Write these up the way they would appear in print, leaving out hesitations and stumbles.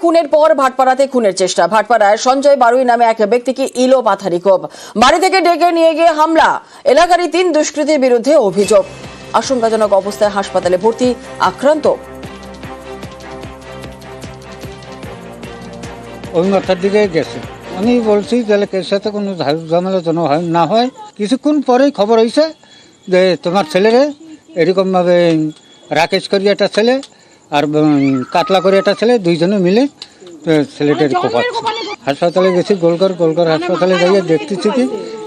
খুনের পর ভাটপাড়াতে খুনের চেষ্টা। ভাটপাড়ায় সঞ্জয় বারুই নামে এক ব্যক্তিকে ইলো পাথারি কোপ, বাড়ি থেকে ডেকে নিয়ে গিয়ে হামলা। এলাকারই 3 দুষ্কৃতীর বিরুদ্ধে অভিযোগ। আশঙ্কাজনক অবস্থায় হাসপাতালে ভর্তি আক্রান্ত। ওই মাথার দিকে গেছে। আমি বলছি তাহলে এর সাথে কোনো ঝামেলা যেন না হয়। কিছুক্ষণ পরেই খবর হয়েছে যে তোমার ছেলেরে এরকমভাবে রাকেশ করি একটা ছেলে আর কাতলা করে একটা ছেলে, দুইজনে মিলে ছেলেটার কোপাচ্ছে। হাসপাতালে গেছি, গোলঘর হাসপাতালে যাইয়ে দেখতেছি কি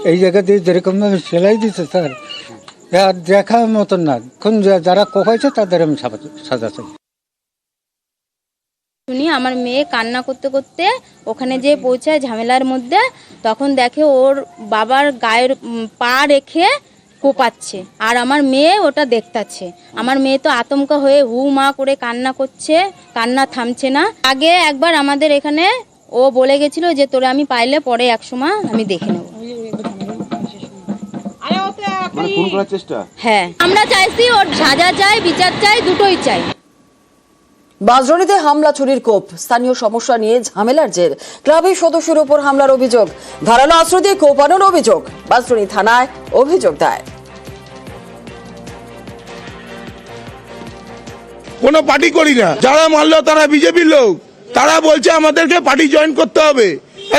এই জায়গা দিয়ে যেরকমভাবে সেলাই দিচ্ছে স্যার, আর দেখার মতন না। এখন যারা কোপাইছে তাদের আমি সাজা চাই। শুনি আমার মেয়ে কান্না করতে করতে ওখানে যে পৌঁছায় ঝামেলার মধ্যে, তখন দেখে ওর বাবার গায়ের পা রেখে কোপাচ্ছে আর আমার মেয়ে ওটা দেখতাছে। আমার মেয়ে তো আতঙ্ক হয়ে হু মা করে কান্না করছে, কান্না থামছে না। আগে একবার আমাদের এখানে ও বলে গেছিল যে তোরা আমি পাইলে পরে একসময় আমি দেখে নেব। হ্যাঁ, আমরা চাইছি ওর সাজা চাই, বিচার চাই, দুটোই চাই। বাজরণীতে হামলা, চুরির কোপ। স্থানীয় সমস্যা নিয়ে ঝামেলার জের। ক্লাবের সদস্যের উপর হামলার অভিযোগ, ধারালো অস্ত্র দিয়ে কোপানোর অভিযোগ। বাজরণী থানায় অভিযোগ দায়ের। কোনো পার্টি করি না, যারা মারলো তারা বিজেপির লোক। তারা বলছে আমাদেরকে পার্টি জয়েন করতে হবে,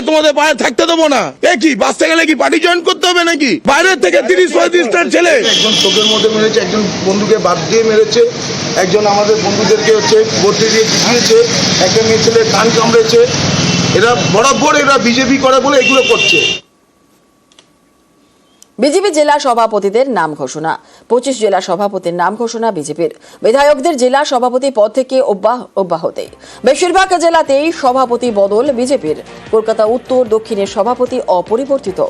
তোমাদের বাইরে থাকতে দেবো না। কি বাঁচতে গেলে কি পার্টি জয়েন করতে হবে নাকি? বাইরের থেকে 30-35টার ছেলে একজন চোখের মধ্যে মেরেছে, একজন বন্ধুকে বাদ দিয়ে মেরেছে, একজন আমাদের বন্ধুদেরকে বর্তি দিয়ে পিটিয়েছে, একটা মেয়ে ছেলে কান কামড়েছে। এরা বরাবর এরা বিজেপি করে বলে এগুলো করছে। বিজেপি জেলা সভাপতিদের নাম ঘোষণা। 25 জেলা সভাপতির নাম ঘোষণা বিজেপির। বিধায়কদের জেলা সভাপতি পদ থেকে অব্যাহতি। বেশিরভাগ জেলাতেই সভাপতি বদল বিজেপির। কলকাতা উত্তর দক্ষিণের সভাপতি অপরিবর্তিত।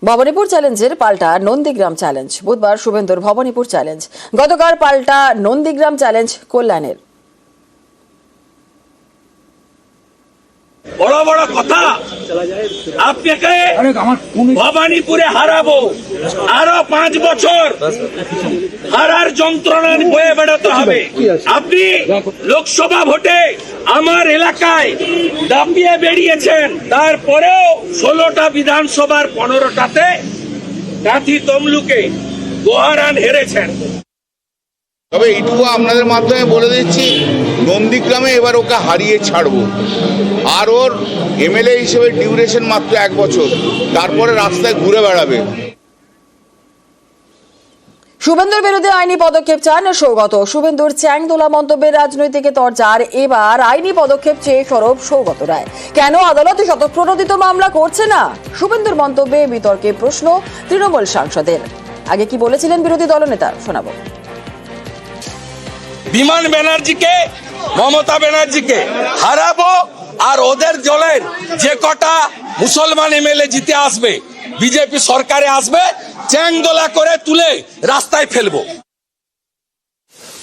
ভবানীপুর চ্যালেঞ্জের পাল্টা নন্দীগ্রাম চ্যালেঞ্জ। বুধবার শুভেন্দুর ভবানীপুর চ্যালেঞ্জ, গতকাল পাল্টা নন্দীগ্রাম চ্যালেঞ্জ কল্যাণের। বড় বড় কথা, আপনাকে ভবানীপুরে হারাবো, আরো 5 বছর হারার যন্ত্রণা বয়ে বেড়াতে হবে। আপনি লোকসভা ভোটে আমার এলাকায় দাপিয়ে বেরিয়েছেন, তারপরেও 16টা বিধানসভার 15টাতে কাঁথি তমলুকে গোহারান হেরেছেন। তবে এইটুকু আপনাদের মাধ্যমে বলে দিচ্ছি, নন্দীগ্রামে এবার ওকে হারিয়ে ছাড়বো। আর ওর এমএলএ হিসেবে ডিউরেশন মাত্র 1 বছর, তারপরে রাস্তায় ঘুরে বেড়াবে। শুভেন্দুর বিরুদ্ধে আইনি পদক্ষেপ চান সৌগত। শুভেন্দুর চ্যাংদোলা মন্তব্যের রাজনৈতিক তরজার। এবার আইনি পদক্ষেপ চেয়ে সরব সৌগত রায়। কেন আদালতে স্বতঃপ্রণোদিত মামলা করছে না? শুভেন্দুর মন্তব্যে বিতর্কে প্রশ্ন তৃণমূল সাংসদের। আগে কি বলেছিলেন বিরোধী দলনেতা, শোনাবো। বিমান ব্যানার্জিকে, মমতা ব্যানার্জিকে হারাবো, আর ওদের দলের যে কটা মুসলমান এমএলএ জিতে আসবে, বিজেপি সরকারে আসবে, চ্যাংদোলা করে তুলে রাস্তায় ফেলবো।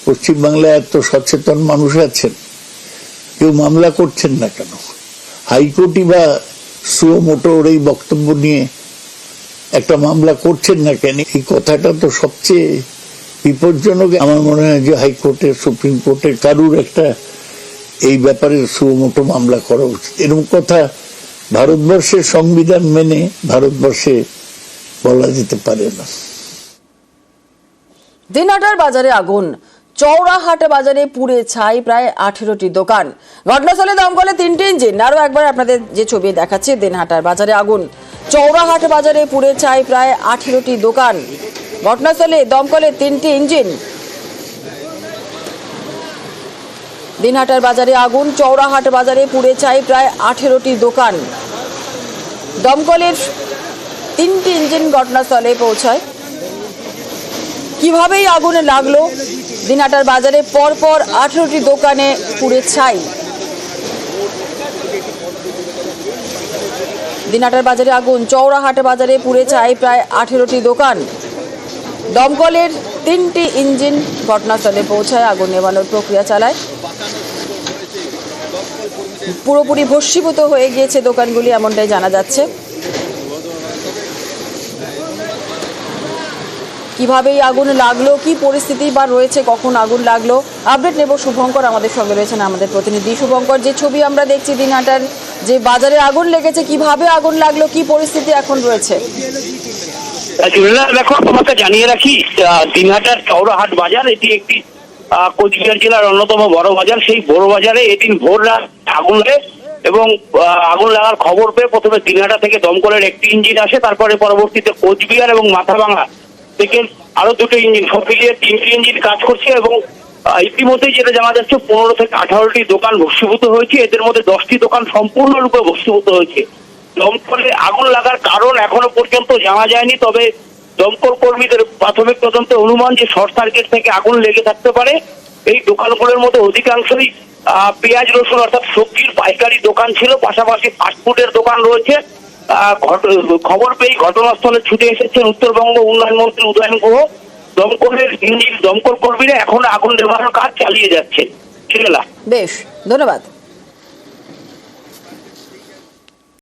পশ্চিমবাংলায় এত সচেতন মানুষ আছেন, কেউ মামলা করছেন না কেন? হাইকোর্টই বা সুও মোটর এই বক্তব্য নিয়ে একটা মামলা করছেন না কেন? এই কথাটা তো সবচেয়ে বিপজ্জনক। আমার মনে হয় যে হাইকোর্টের, সুপ্রিম কোর্টের কারুর একটা এই ব্যাপারে সুমোটো মামলা করা উচিত। এরকম কথা ভারতবর্ষের সংবিধান মেনে ভারতবর্ষে বলা যেতে পারে না। দিনহাটার বাজারে আগুন, চৌরাহাট বাজারে পুড়ে ছাই প্রায় 18টি দোকান। ঘটনাস্থলে দমকলে 3টি ইঞ্জিন। আরো একবার আপনাদের যে ছবি দেখাচ্ছি, দিনহাটার বাজারে আগুন, চৌরাহাট বাজারে পুড়ে ছাই প্রায় 18টি দোকান। ঘটনাস্থলে দমকলে 3টি ইঞ্জিন। দিনহাটার বাজারে আগুন, চৌরাহাট বাজারে পুড়ে ছাই প্রায় 18টি দোকান। দমকলের 3টি ইঞ্জিন ঘটনাস্থলে পৌঁছায়। কিভাবে এই আগুনে লাগলো? দিনহাটার বাজারে পরপর 18টি দোকানে পুড়ে ছাই। দিনহাটার বাজারে আগুন, চৌরাহাট বাজারে পুড়ে ছাই প্রায় 18টি দোকান। দমকলের 3টি ইঞ্জিন ঘটনাস্থলে পৌঁছায়, আগুন নেভানোর প্রক্রিয়া চালায়। পুরোপুরি ভস্মীভূত হয়ে গিয়েছে দোকানগুলি, এমনটাই জানা যাচ্ছে। কিভাবে এই আগুন লাগলো, কি পরিস্থিতি বা রয়েছে, কখন আগুন লাগলো, আপডেট নেব। শুভঙ্কর আমাদের সঙ্গে রয়েছেন, আমাদের প্রতিনিধি। শুভঙ্কর, যে ছবি আমরা দেখছি দিনহাটার যে বাজারে আগুন লেগেছে, কিভাবে আগুন লাগলো, কি পরিস্থিতি এখন রয়েছে? দেখো, তোমাকে জানিয়ে রাখি, দিনহাটার চৌরাহাট বাজার এটি একটি কোচবিহার জেলার অন্যতম বড় বাজার। সেই বড় বাজারে এদিন ভোর রাত আগুন লাগে এবং আগুন লাগার খবর পেয়ে প্রথমে দিনহাটা থেকে দমকলের একটি ইঞ্জিন আসে, তারপরে পরবর্তীতে কোচবিহার এবং মাথাভাঙা থেকে আরো দুটো ইঞ্জিন, সব মিলিয়ে 3টি ইঞ্জিন কাজ করছে এবং ইতিমধ্যেই যেটা জানা যাচ্ছে 15 থেকে 18টি দোকান ভস্মীভূত হয়েছে। এদের মধ্যে 10টি দোকান সম্পূর্ণরূপে ভস্মীভূত হয়েছে। দমকলে আগুন লাগার কারণ এখনো পর্যন্ত জানা যায়নি, তবে দমকল কর্মীদের প্রাথমিক তদন্তে অনুমান যে শর্ট সার্কিট থেকে আগুন লেগে থাকতে পারে। এই দোকানগুলোর মধ্যে অধিকাংশই পেঁয়াজ রসুন অর্থাৎ সবজির পাইকারি দোকান ছিল, পাশাপাশি ফাস্টফুডের দোকান রয়েছে। খবর পেয়ে ঘটনাস্থলে ছুটে এসেছেন উত্তরবঙ্গ উন্নয়ন মন্ত্রী উদয়ন গুহ। দমকলের ইঞ্জিন, দমকল কর্মীরা এখন আগুন নেভানোর কাজ চালিয়ে যাচ্ছে। বেশ, ধন্যবাদ।